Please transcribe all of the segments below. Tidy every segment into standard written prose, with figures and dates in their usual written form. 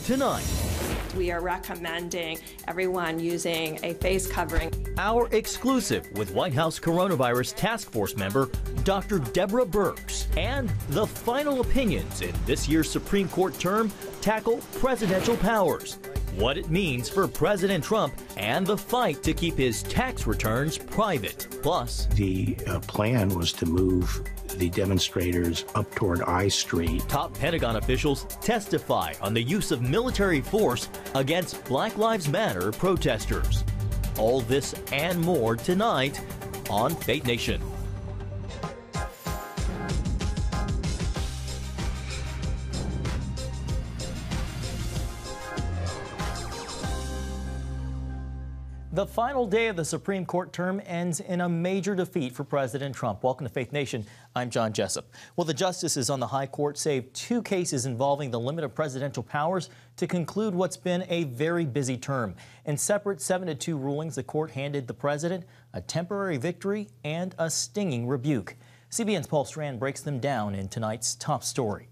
tonight. We are recommending everyone using a face covering. Our exclusive with White House Coronavirus Task Force member Dr. Deborah Birx. And the final opinions in this year's Supreme Court term tackle presidential powers, what it means for President Trump, and the fight to keep his tax returns private. Plus, the plan was to move the demonstrators up toward I Street. Top Pentagon officials testify on the use of military force against Black Lives Matter protesters. All this and more tonight on Faith Nation. The final day of the Supreme Court term ends in a major defeat for President Trump. Welcome to Faith Nation. I'm John Jessup. Well, the justices on the High Court saved 2 cases involving the limit of presidential powers to conclude what's been a very busy term. In separate 7-2 rulings, the court handed the president a temporary victory and a stinging rebuke. CBN's Paul Strand breaks them down in tonight's top story.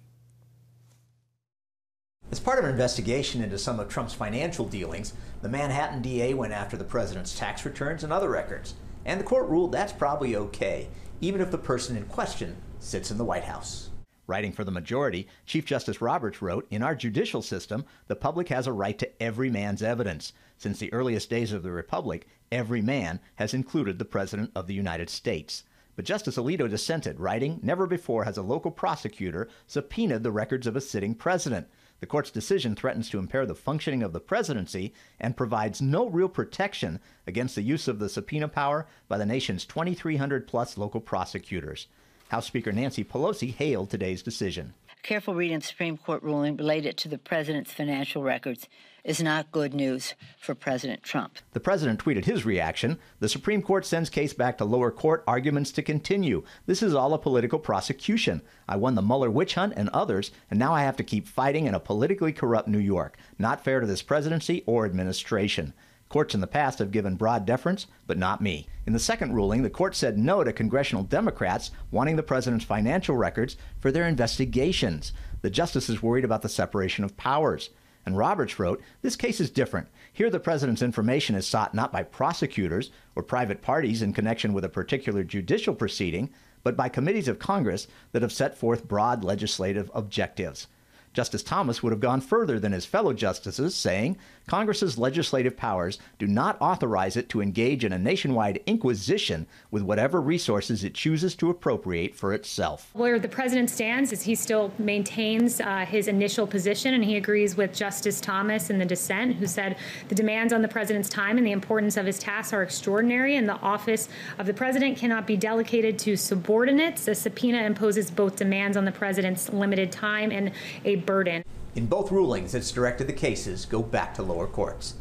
As part of an investigation into some of Trump's financial dealings, the Manhattan DA went after the president's tax returns and other records. And the court ruled that's probably okay, even if the person in question sits in the White House. Writing for the majority, Chief Justice Roberts wrote, "In our judicial system, the public has a right to every man's evidence. Since the earliest days of the Republic, every man has included the President of the United States." But Justice Alito dissented, writing, "Never before has a local prosecutor subpoenaed the records of a sitting president. The court's decision threatens to impair the functioning of the presidency and provides no real protection against the use of the subpoena power by the nation's 2,300-plus local prosecutors." House Speaker Nancy Pelosi hailed today's decision. Careful reading of the Supreme Court ruling related to the president's financial records is not good news for President Trump. The president tweeted his reaction. "The Supreme Court sends case back to lower court, arguments to continue. This is all a political prosecution. I won the Mueller witch hunt and others, and now I have to keep fighting in a politically corrupt New York. Not fair to this presidency or administration. Courts in the past have given broad deference, but not me." In the second ruling, the court said no to congressional Democrats wanting the president's financial records for their investigations. The justices worried about the separation of powers. And Roberts wrote, "This case is different. Here the president's information is sought not by prosecutors or private parties in connection with a particular judicial proceeding, but by committees of Congress that have set forth broad legislative objectives." Justice Thomas would have gone further than his fellow justices, saying, "Congress's legislative powers do not authorize it to engage in a nationwide inquisition with whatever resources it chooses to appropriate for itself." Where the president stands is he still maintains his initial position, and he agrees with Justice Thomas in the dissent, who said the demands on the president's time and the importance of his tasks are extraordinary, and the office of the president cannot be delegated to subordinates. A subpoena imposes both demands on the president's limited time and a burden. In both rulings, it's directed the cases go back to lower courts.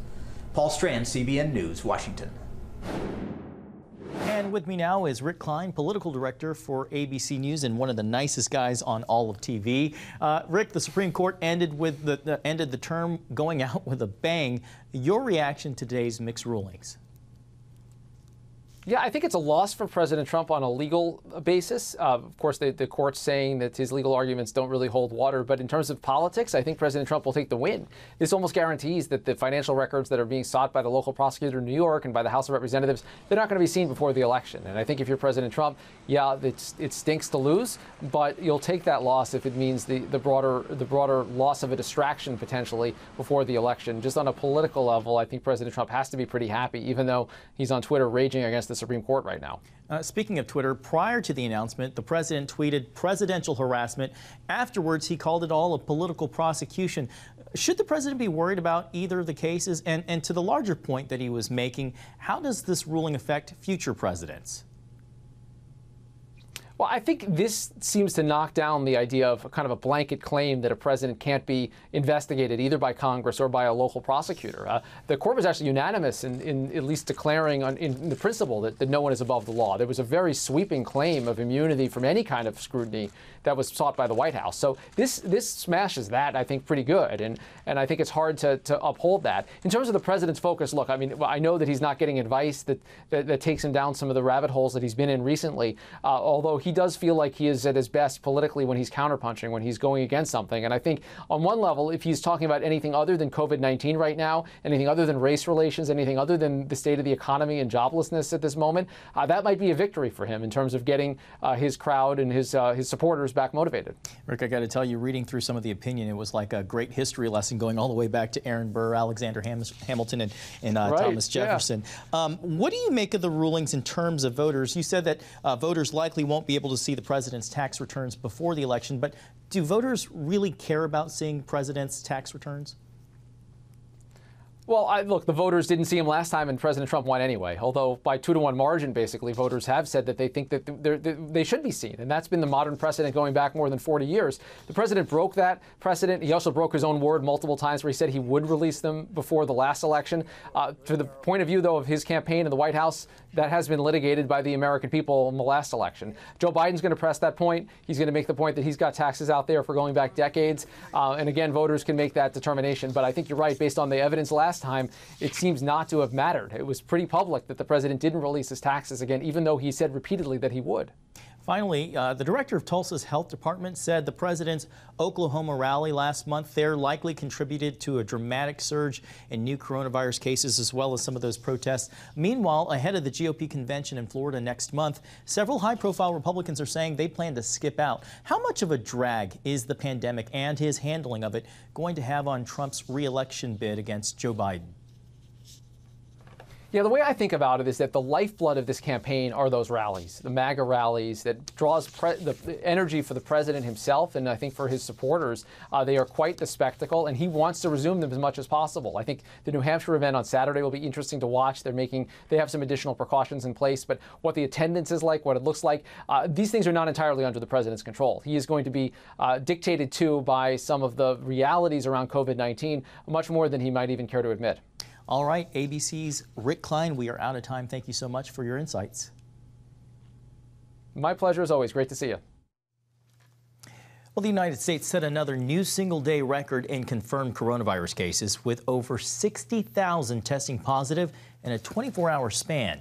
Paul Strand, CBN News, Washington. And with me now is Rick Klein, political director for ABC News and one of the nicest guys on all of TV. Rick, the Supreme Court ended the term going out with a bang. Your reaction to today's mixed rulings? Yeah, I think it's a loss for President Trump on a legal basis. Of course, the court's saying that his legal arguments don't really hold water. But in terms of politics, I think President Trump will take the win. This almost guarantees that the financial records that are being sought by the local prosecutor in New York and by the House of Representatives, they're not going to be seen before the election. And I think if you're President Trump, yeah, it stinks to lose, but you'll take that loss if it means the broader loss of a distraction potentially before the election. Just on a political level, I think President Trump has to be pretty happy, even though he's on Twitter raging against the Supreme Court right now. Speaking of Twitter, prior to the announcement, the president tweeted presidential harassment. Afterwards, he called it all a political prosecution. Should the president be worried about either of the cases? And to the larger point that he was making, how does this ruling affect future presidents? Well, I think this seems to knock down the idea of kind of a blanket claim that a president can't be investigated either by Congress or by a local prosecutor. The court was actually unanimous in at least declaring in the principle that no one is above the law. There was a very sweeping claim of immunity from any kind of scrutiny that was sought by the White House. So this smashes that, I think, pretty good. And I think it's hard to uphold that. In terms of the president's focus, look, I mean, I know that he's not getting advice that takes him down some of the rabbit holes that he's been in recently, although he he does feel like he is at his best politically when he's counterpunching, when he's going against something. And I think on one level, if he's talking about anything other than COVID-19 right now, anything other than race relations, anything other than the state of the economy and joblessness at this moment, that might be a victory for him in terms of getting his crowd and his supporters back motivated. Rick, I got to tell you, reading through some of the opinion, it was like a great history lesson going all the way back to Aaron Burr, Alexander Hamilton, and Right, Thomas Jefferson. Yeah. What do you make of the rulings in terms of voters? You said that voters likely won't be able to see the president's tax returns before the election, but do voters really care about seeing president's tax returns? Well, look, the voters didn't see him last time, and President Trump won anyway. Although by 2-to-1 margin, basically, voters have said that they think that they should be seen, and that's been the modern precedent going back more than 40 years. The president broke that precedent. He also broke his own word multiple times, where he said he would release them before the last election. To the point of view, though, of his campaign in the White House, that has been litigated by the American people in the last election. Joe Biden's going to press that point. He's going to make the point that he's got taxes out there for going back decades. And again, voters can make that determination. But I think you're right. Based on the evidence last time, it seems not to have mattered. It was pretty public that the president didn't release his taxes again, even though he said repeatedly that he would. Finally, the director of Tulsa's health department said the president's Oklahoma rally last month there likely contributed to a dramatic surge in new coronavirus cases, as well as some of those protests. Meanwhile, ahead of the GOP convention in Florida next month, several high-profile Republicans are saying they plan to skip out. How much of a drag is the pandemic and his handling of it going to have on Trump's re-election bid against Joe Biden? Yeah, the way I think about it is that the lifeblood of this campaign are those rallies, the MAGA rallies that draws the energy for the president himself, and I think for his supporters. They are quite the spectacle, and he wants to resume them as much as possible. I think the New Hampshire event on Saturday will be interesting to watch. They have some additional precautions in place, but what the attendance is like, what it looks like, these things are not entirely under the president's control. He is going to be dictated to by some of the realities around COVID-19, much more than he might even care to admit. All right, ABC's Rick Klein, we are out of time. Thank you so much for your insights. My pleasure as always. Great to see you. Well, the United States set another new single-day record in confirmed coronavirus cases, with over 60,000 testing positive in a 24-hour span.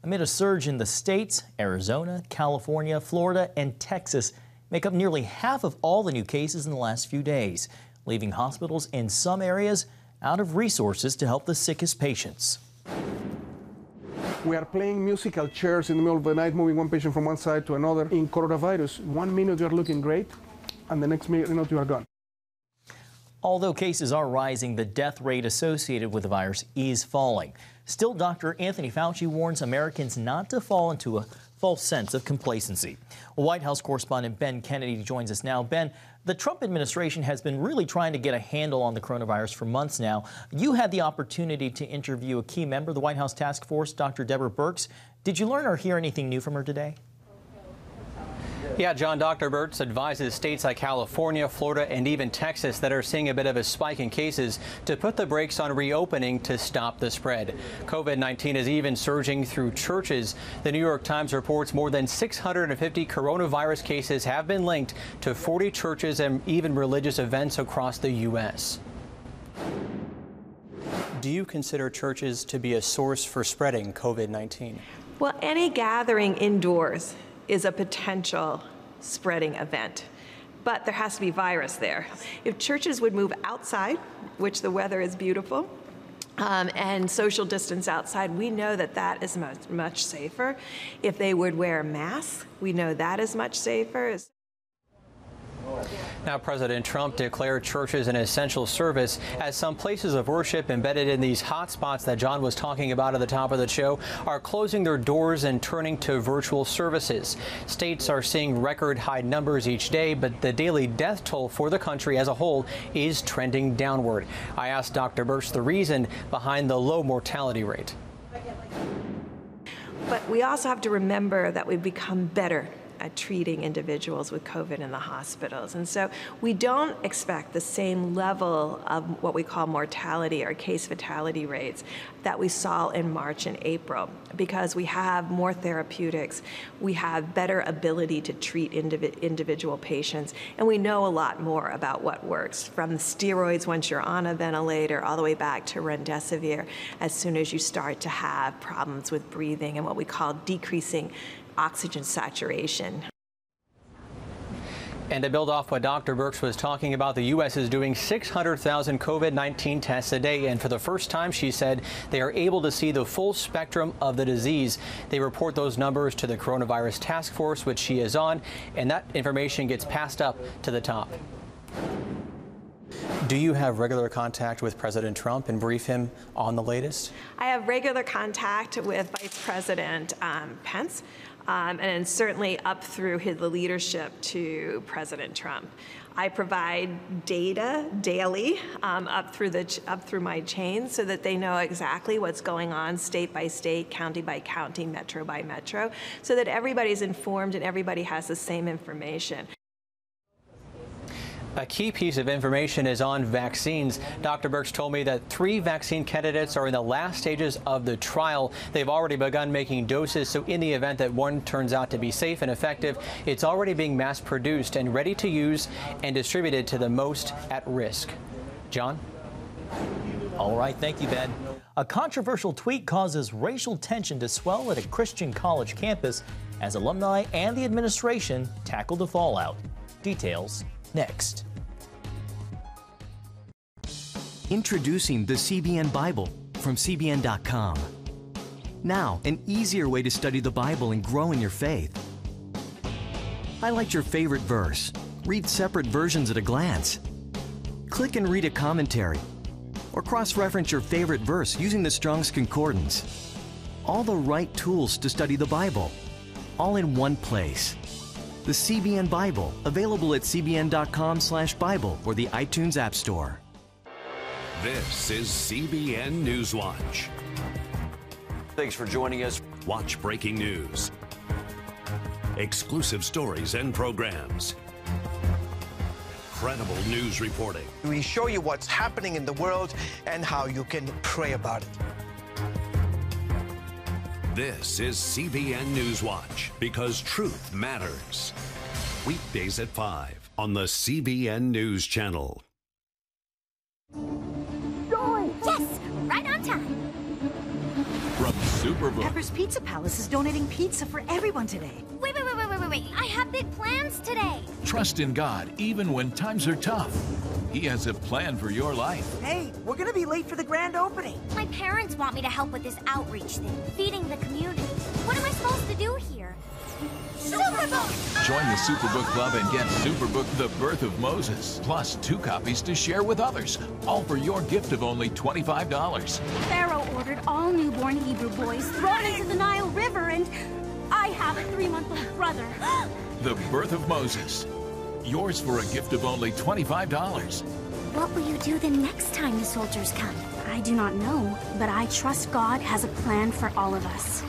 Amid a surge in the states, Arizona, California, Florida, and Texas make up nearly half of all the new cases in the last few days, leaving hospitals in some areas out of resources to help the sickest patients. We are playing musical chairs in the middle of the night, moving one patient from one side to another. In coronavirus, 1 minute you're looking great, and the next minute you are gone. Although cases are rising, the death rate associated with the virus is falling. Still, Dr. Anthony Fauci warns Americans not to fall into a false sense of complacency. White House correspondent Ben Kennedy joins us now. Ben, the Trump administration has been really trying to get a handle on the coronavirus for months now. You had the opportunity to interview a key member of the White House task force, Dr. Deborah Birx. Did you learn or hear anything new from her today? Yeah, John, Dr. Birx advises states like California, Florida, and even Texas that are seeing a bit of a spike in cases to put the brakes on reopening to stop the spread. COVID-19 is even surging through churches. The New York Times reports more than 650 coronavirus cases have been linked to 40 churches and even religious events across the U.S. Do you consider churches to be a source for spreading COVID-19? Well, any gathering indoors is a potential spreading event, but there has to be virus there. If churches would move outside, which the weather is beautiful, and social distance outside, we know that that is much safer. If they would wear masks, we know that is much safer. Now, President Trump declared churches an essential service as some places of worship embedded in these hot spots that John was talking about at the top of the show are closing their doors and turning to virtual services. States are seeing record high numbers each day, but the daily death toll for the country as a whole is trending downward. I asked Dr. Birx the reason behind the low mortality rate. But we also have to remember that we've become better at treating individuals with COVID in the hospitals. And so we don't expect the same level of what we call mortality or case fatality rates that we saw in March and April, because we have more therapeutics, we have better ability to treat individual patients, and we know a lot more about what works, from the steroids once you're on a ventilator all the way back to remdesivir as soon as you start to have problems with breathing and what we call decreasing oxygen saturation. And to build off what Dr. Birx was talking about, the U.S. is doing 600,000 COVID-19 tests a day. And for the first time, she said, they are able to see the full spectrum of the disease. They report those numbers to the coronavirus task force, which she is on, and that information gets passed up to the top. Do you have regular contact with President Trump and brief him on the latest? I have regular contact with Vice President Pence, and certainly up through the leadership to President Trump. I provide data daily up through my chain so that they know exactly what's going on state by state, county by county, metro by metro, so that everybody's informed and everybody has the same information. A key piece of information is on vaccines. Dr. Birx told me that 3 vaccine candidates are in the last stages of the trial. They've already begun making doses, so in the event that one turns out to be safe and effective, it's already being mass-produced and ready to use and distributed to the most at risk. John? All right, thank you, Ben. A controversial tweet causes racial tension to swell at a Christian college campus as alumni and the administration tackle the fallout. Details next. Introducing the CBN Bible from CBN.com. Now, an easier way to study the Bible and grow in your faith. Highlight your favorite verse. Read separate versions at a glance. Click and read a commentary. Or cross-reference your favorite verse using the Strong's Concordance. All the right tools to study the Bible, all in one place. The CBN Bible, available at cbn.com/Bible or the iTunes App Store. This is CBN News Watch. Thanks for joining us. Watch breaking news, exclusive stories and programs, credible news reporting. We show you what's happening in the world and how you can pray about it. This is CBN News Watch, because truth matters. Weekdays at 5 on the CBN News Channel. Yes, right on time. From Superbook. Pepper's Pizza Palace is donating pizza for everyone today. Wait. I have big plans today. Trust in God even when times are tough. He has a plan for your life. Hey, we're gonna be late for the grand opening. My parents want me to help with this outreach thing, feeding the community. What am I supposed to do here? Superbook! Join the Superbook Club and get Superbook The Birth of Moses, plus 2 copies to share with others, all for your gift of only $25. Pharaoh ordered all newborn Hebrew boys thrown into the Nile River, and I have a 3-month-old brother. The Birth of Moses. Yours for a gift of only $25. What will you do the next time the soldiers come? I do not know, but I trust God has a plan for all of us.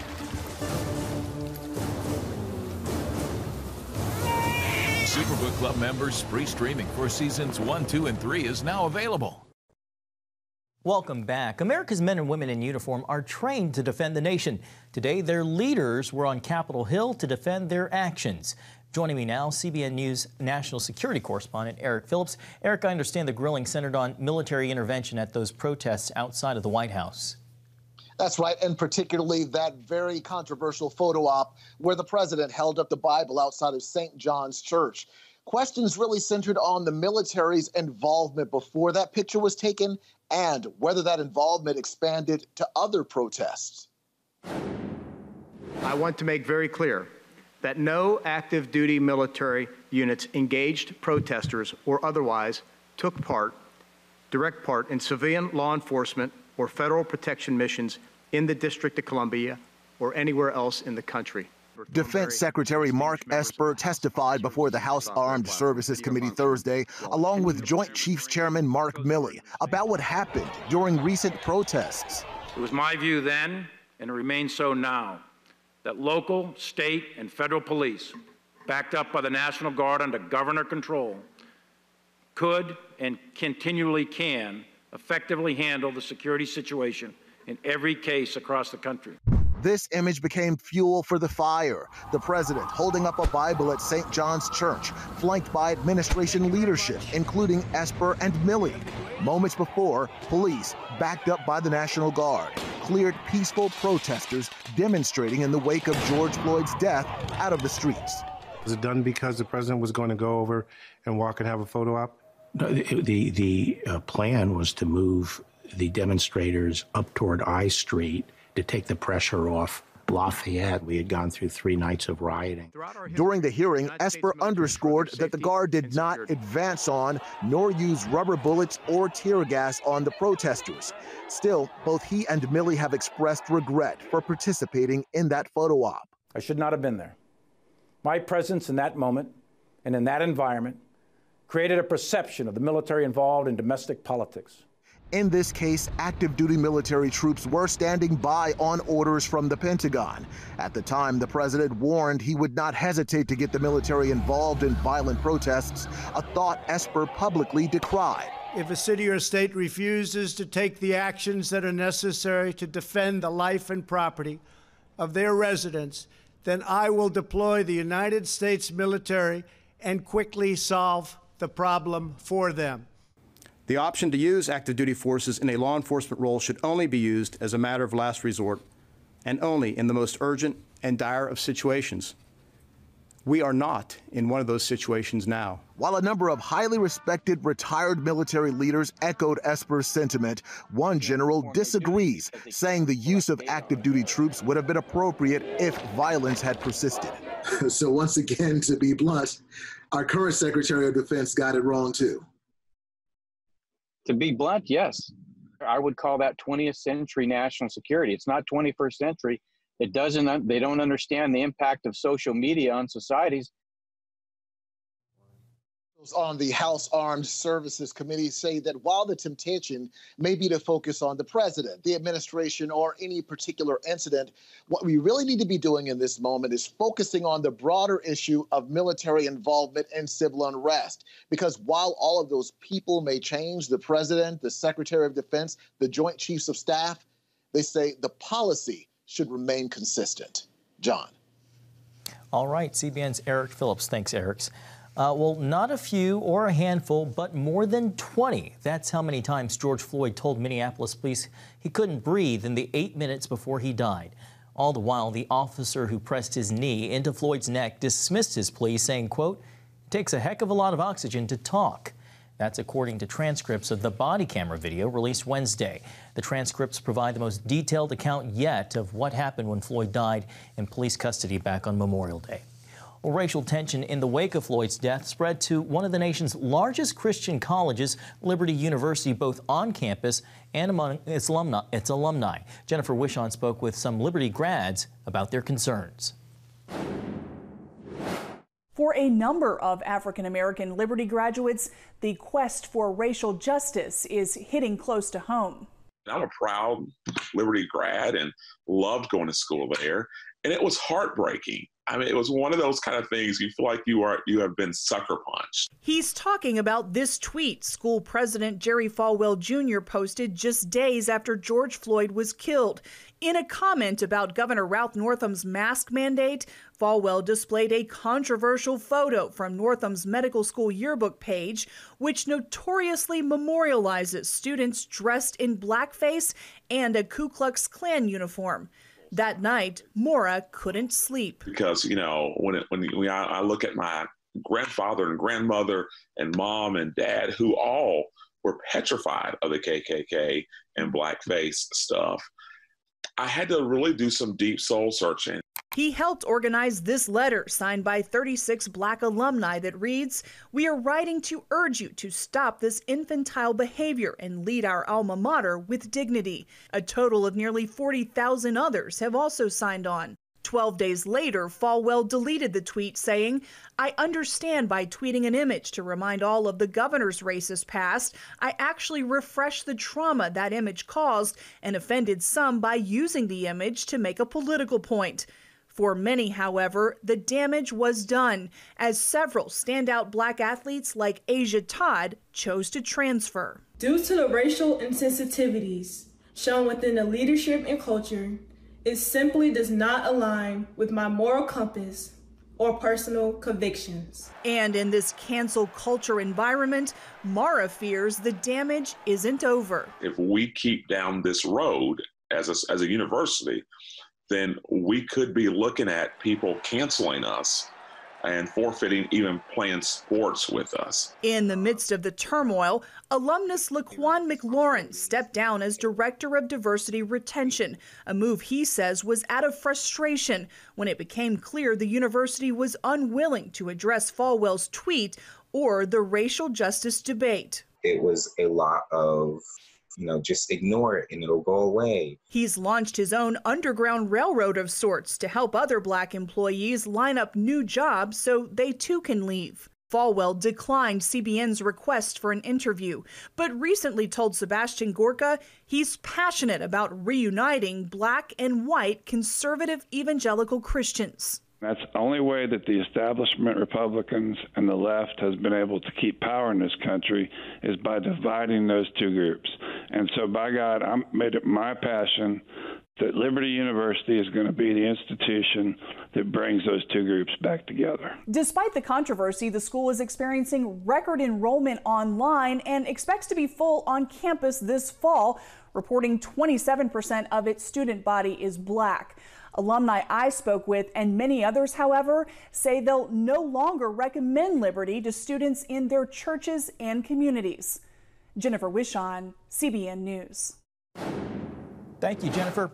Superbook Club members, free streaming for seasons 1, 2, and 3 is now available. Welcome back. America's men and women in uniform are trained to defend the nation. Today, their leaders were on Capitol Hill to defend their actions. Joining me now, CBN News national security correspondent Eric Phillips. Eric, I understand the grilling centered on military intervention at those protests outside of the White House. That's right, and particularly that very controversial photo op where the president held up the Bible outside of St. John's Church. Questions really centered on the military's involvement before that picture was taken and whether that involvement expanded to other protests. I want to make very clear that no active duty military units engaged protesters or otherwise took direct part in civilian law enforcement or federal protection missions in the District of Columbia or anywhere else in the country. Defense Secretary Mark Esper testified before the House Armed Services Committee Thursday, along with Joint Chiefs Chairman Mark Milley, about what happened during recent protests. It was my view then, and it remains so now, that local, state, and federal police, backed up by the National Guard under governor control, could and continually can effectively handle the security situation in every case across the country. This image became fuel for the fire. The president holding up a Bible at St. John's Church, flanked by administration leadership, including Esper and Milley. Moments before, police, backed up by the National Guard, cleared peaceful protesters demonstrating in the wake of George Floyd's death out of the streets. Was it done because the president was going to go over and walk and have a photo op? No, the plan was to move the demonstrators up toward I Street to take the pressure off Lafayette. We had gone through 3 nights of rioting. During the hearing, Esper underscored that the guard did not advance on nor use rubber bullets or tear gas on the protesters. Still, both he and Milley have expressed regret for participating in that photo op. I should not have been there. My presence in that moment and in that environment created a perception of the military involved in domestic politics. In this case, active duty military troops were standing by on orders from the Pentagon. At the time, the president warned he would not hesitate to get the military involved in violent protests, a thought Esper publicly decried. If a city or state refuses to take the actions that are necessary to defend the life and property of their residents, then I will deploy the United States military and quickly solve the problem for them. The option to use active duty forces in a law enforcement role should only be used as a matter of last resort and only in the most urgent and dire of situations. We are not in one of those situations now. While a number of highly respected retired military leaders echoed Esper's sentiment, one general disagrees, saying the use of active duty troops would have been appropriate if violence had persisted. So once again, to be blunt, our current Secretary of Defense got it wrong too. To be blunt, yes. I would call that 20th century national security. It's not 21st century. They don't understand the impact of social media on societies. On the House Armed Services Committee say that while the temptation may be to focus on the president, the administration, or any particular incident, what we really need to be doing in this moment is focusing on the broader issue of military involvement in civil unrest. Because while all of those people may change, the president, the Secretary of Defense, the Joint Chiefs of Staff, they say the policy should remain consistent. John. All right, CBN's Eric Phillips. Thanks, Eric. Well, not a few or a handful, but more than 20. That's how many times George Floyd told Minneapolis police he couldn't breathe in the 8 minutes before he died. All the while, the officer who pressed his knee into Floyd's neck dismissed his plea, saying, quote, "It takes a heck of a lot of oxygen to talk." That's according to transcripts of the body camera video released Wednesday. The transcripts provide the most detailed account yet of what happened when Floyd died in police custody back on Memorial Day. Well, racial tension in the wake of Floyd's death spread to one of the nation's largest Christian colleges, Liberty University, both on campus and among its alumni. Jennifer Wishon spoke with some Liberty grads about their concerns. For a number of African-American Liberty graduates, the quest for racial justice is hitting close to home. I'm a proud Liberty grad and loved going to school there, and it was heartbreaking. I mean, it was one of those kind of things you feel like you have been sucker punched. He's talking about this tweet school president Jerry Falwell Jr. posted just days after George Floyd was killed. In a comment about Governor Ralph Northam's mask mandate, Falwell displayed a controversial photo from Northam's medical school yearbook page, which notoriously memorializes students dressed in blackface and a Ku Klux Klan uniform. That night, Maura couldn't sleep. Because, you know, when I look at my grandfather and grandmother and mom and dad, who all were petrified of the KKK and blackface stuff, I had to really do some deep soul searching. He helped organize this letter signed by 36 Black alumni that reads, "We are writing to urge you to stop this infantile behavior and lead our alma mater with dignity." A total of nearly 40,000 others have also signed on. 12 days later, Falwell deleted the tweet saying, "I understand by tweeting an image to remind all of the governor's racist past, I actually refreshed the trauma that image caused and offended some by using the image to make a political point." For many, however, the damage was done, as several standout Black athletes like Asia Todd chose to transfer. Due to the racial insensitivities shown within the leadership and culture, it simply does not align with my moral compass or personal convictions. And in this cancel culture environment, Mara fears the damage isn't over. If we keep down this road as a university, then we could be looking at people canceling us and forfeiting even playing sports with us. In the midst of the turmoil, alumnus Laquan McLaurin stepped down as Director of Diversity Retention, a move he says was out of frustration when it became clear the university was unwilling to address Falwell's tweet or the racial justice debate. It was a lot of, just ignore it and it'll go away. He's launched his own underground railroad of sorts to help other Black employees line up new jobs so they too can leave. Falwell declined CBN's request for an interview, but recently told Sebastian Gorka he's passionate about reuniting Black and white conservative evangelical Christians. That's the only way that the establishment Republicans and the left has been able to keep power in this country is by dividing those two groups. And so, by God, I made it my passion that Liberty University is going to be the institution that brings those two groups back together. Despite the controversy, the school is experiencing record enrollment online and expects to be full on campus this fall, reporting 27% of its student body is Black. Alumni I spoke with and many others, however, say they'll no longer recommend Liberty to students in their churches and communities. Jennifer Wishon, CBN News. Thank you, Jennifer.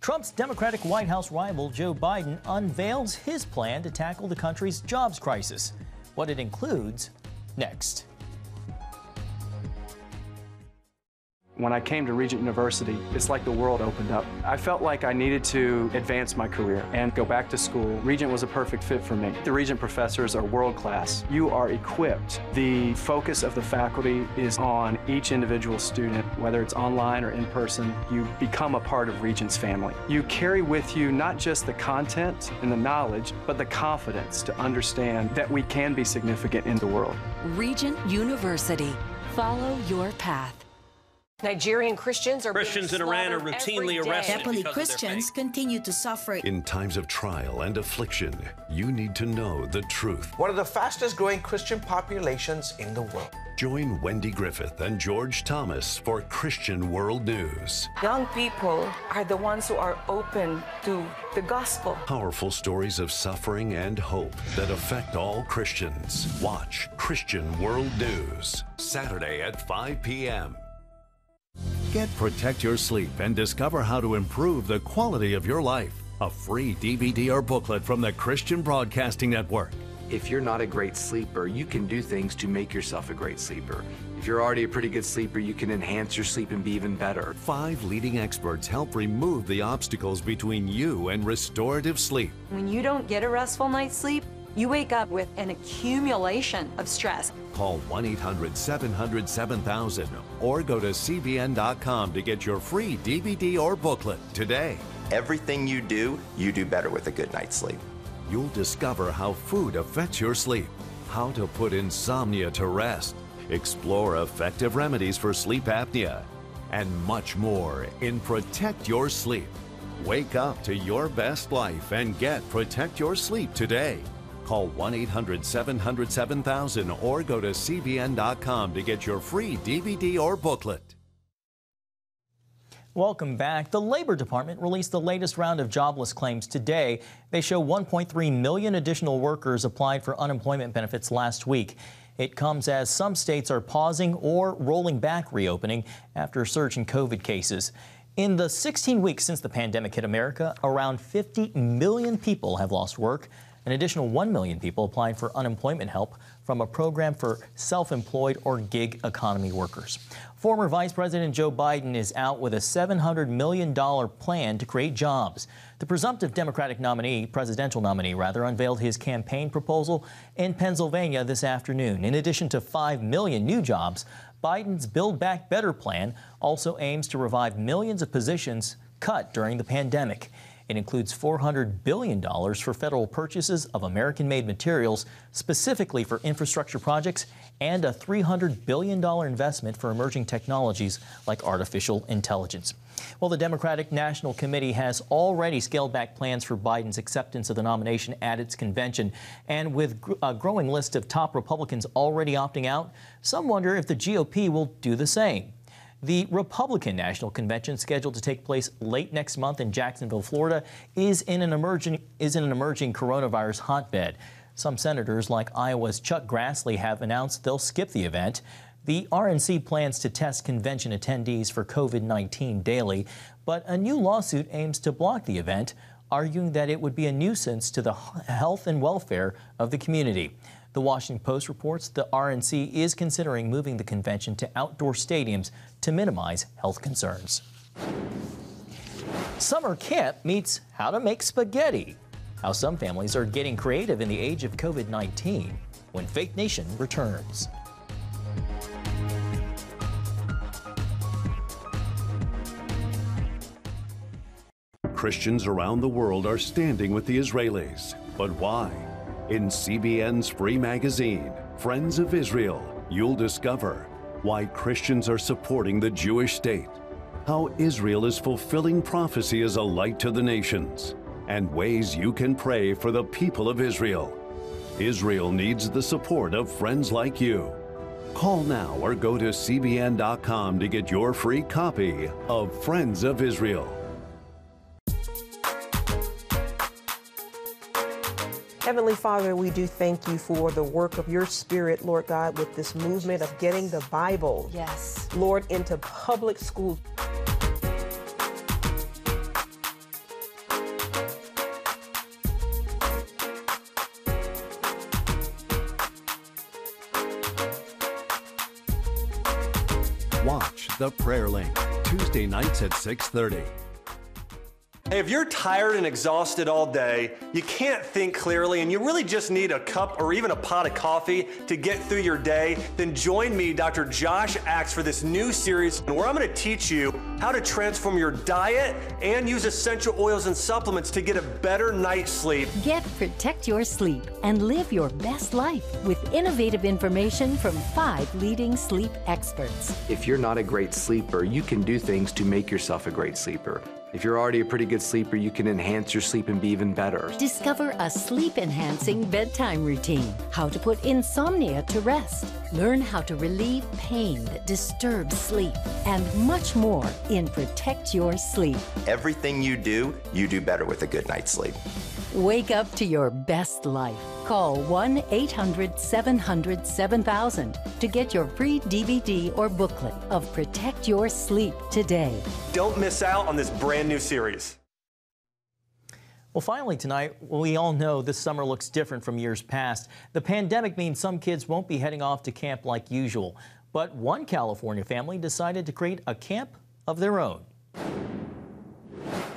Trump's Democratic White House rival Joe Biden unveils his plan to tackle the country's jobs crisis. What it includes, next. When I came to Regent University, it's like the world opened up. I felt like I needed to advance my career and go back to school. Regent was a perfect fit for me. The Regent professors are world class. You are equipped. The focus of the faculty is on each individual student, whether it's online or in person. You become a part of Regent's family. You carry with you not just the content and the knowledge, but the confidence to understand that we can be significant in the world. Regent University. Follow your path. Nigerian Christians in Iran are routinely arrested. Happily, Christians continue to suffer. In times of trial and affliction, you need to know the truth. One of the fastest growing Christian populations in the world. Join Wendy Griffith and George Thomas for Christian World News. Young people are the ones who are open to the gospel. Powerful stories of suffering and hope that affect all Christians. Watch Christian World News, Saturday at 5 p.m. Get Protect Your Sleep and discover how to improve the quality of your life. A free DVD or booklet from the Christian Broadcasting Network. If you're not a great sleeper, you can do things to make yourself a great sleeper. If you're already a pretty good sleeper, you can enhance your sleep and be even better. 5 leading experts help remove the obstacles between you and restorative sleep. When you don't get a restful night's sleep, you wake up with an accumulation of stress. Call 1-800-700-7000 or go to CBN.com to get your free DVD or booklet today. Everything you do better with a good night's sleep. You'll discover how food affects your sleep, how to put insomnia to rest, explore effective remedies for sleep apnea, and much more in Protect Your Sleep. Wake up to your best life and get Protect Your Sleep today. Call 1-800-700-7000 or go to CBN.com to get your free DVD or booklet. Welcome back. The Labor Department released the latest round of jobless claims today. They show 1.3 million additional workers applied for unemployment benefits last week. It comes as some states are pausing or rolling back reopening after a surge in COVID cases. In the 16 weeks since the pandemic hit America, around 50 million people have lost work. An additional 1 million people applied for unemployment help from a program for self-employed or gig economy workers. Former Vice President Joe Biden is out with a $700 million plan to create jobs. The presumptive Democratic presidential nominee, unveiled his campaign proposal in Pennsylvania this afternoon. In addition to 5 million new jobs, Biden's Build Back Better plan also aims to revive millions of positions cut during the pandemic. It includes $400 billion for federal purchases of American-made materials, specifically for infrastructure projects, and a $300 billion investment for emerging technologies like artificial intelligence. Well, the Democratic National Committee has already scaled back plans for Biden's acceptance of the nomination at its convention. And with a growing list of top Republicans already opting out, some wonder if the GOP will do the same. The Republican National Convention, scheduled to take place late next month in Jacksonville, Florida, is in an emerging coronavirus hotbed. Some senators, like Iowa's Chuck Grassley, have announced they'll skip the event. The RNC plans to test convention attendees for COVID-19 daily, but a new lawsuit aims to block the event, arguing that it would be a nuisance to the health and welfare of the community. The Washington Post reports the RNC is considering moving the convention to outdoor stadiums to minimize health concerns. Summer camp meets how to make spaghetti. How some families are getting creative in the age of COVID-19 when Faith Nation returns. Christians around the world are standing with the Israelis. But why? In CBN's free magazine, Friends of Israel, you'll discover why Christians are supporting the Jewish state, how Israel is fulfilling prophecy as a light to the nations, and ways you can pray for the people of Israel. Israel needs the support of friends like you. Call now or go to cbn.com to get your free copy of Friends of Israel. Heavenly Father, we do thank you for the work of your Spirit, Lord God, with this movement of getting the Bible, yes, Lord, into public schools. Watch The Prayer Link, Tuesday nights at 6:30. Hey, if you're tired and exhausted all day, you can't think clearly, and you really just need a cup or even a pot of coffee to get through your day, then join me, Dr. Josh Axe, for this new series where I'm going to teach you how to transform your diet and use essential oils and supplements to get a better night's sleep. Get Protect Your Sleep and live your best life with innovative information from 5 leading sleep experts. If you're not a great sleeper, you can do things to make yourself a great sleeper. If you're already a pretty good sleeper, you can enhance your sleep and be even better. Discover a sleep-enhancing bedtime routine, how to put insomnia to rest, learn how to relieve pain that disturbs sleep, and much more in Protect Your Sleep. Everything you do better with a good night's sleep. Wake up to your best life. Call 1-800-700-7000 to get your free DVD or booklet of Protect Your Sleep today. Don't miss out on this brand new series. Well, finally tonight, we all know this summer looks different from years past. The pandemic means some kids won't be heading off to camp like usual. But one California family decided to create a camp of their own.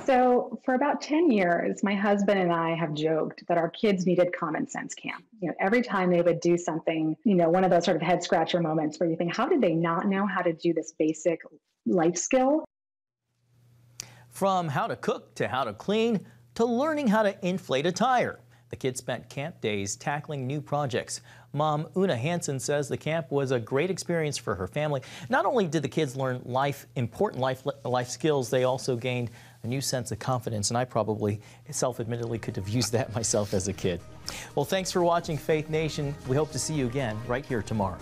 So for about 10 years, my husband and I have joked that our kids needed common sense camp. You know, every time they would do something, you know, one of those sort of head scratcher moments where you think, how did they not know how to do this basic life skill? From how to cook to how to clean to learning how to inflate a tire. The kids spent camp days tackling new projects. Mom Una Hansen says the camp was a great experience for her family. Not only did the kids learn important life skills, they also gained a new sense of confidence, and I probably self-admittedly could have used that myself as a kid. Well, thanks for watching Faith Nation. We hope to see you again right here tomorrow.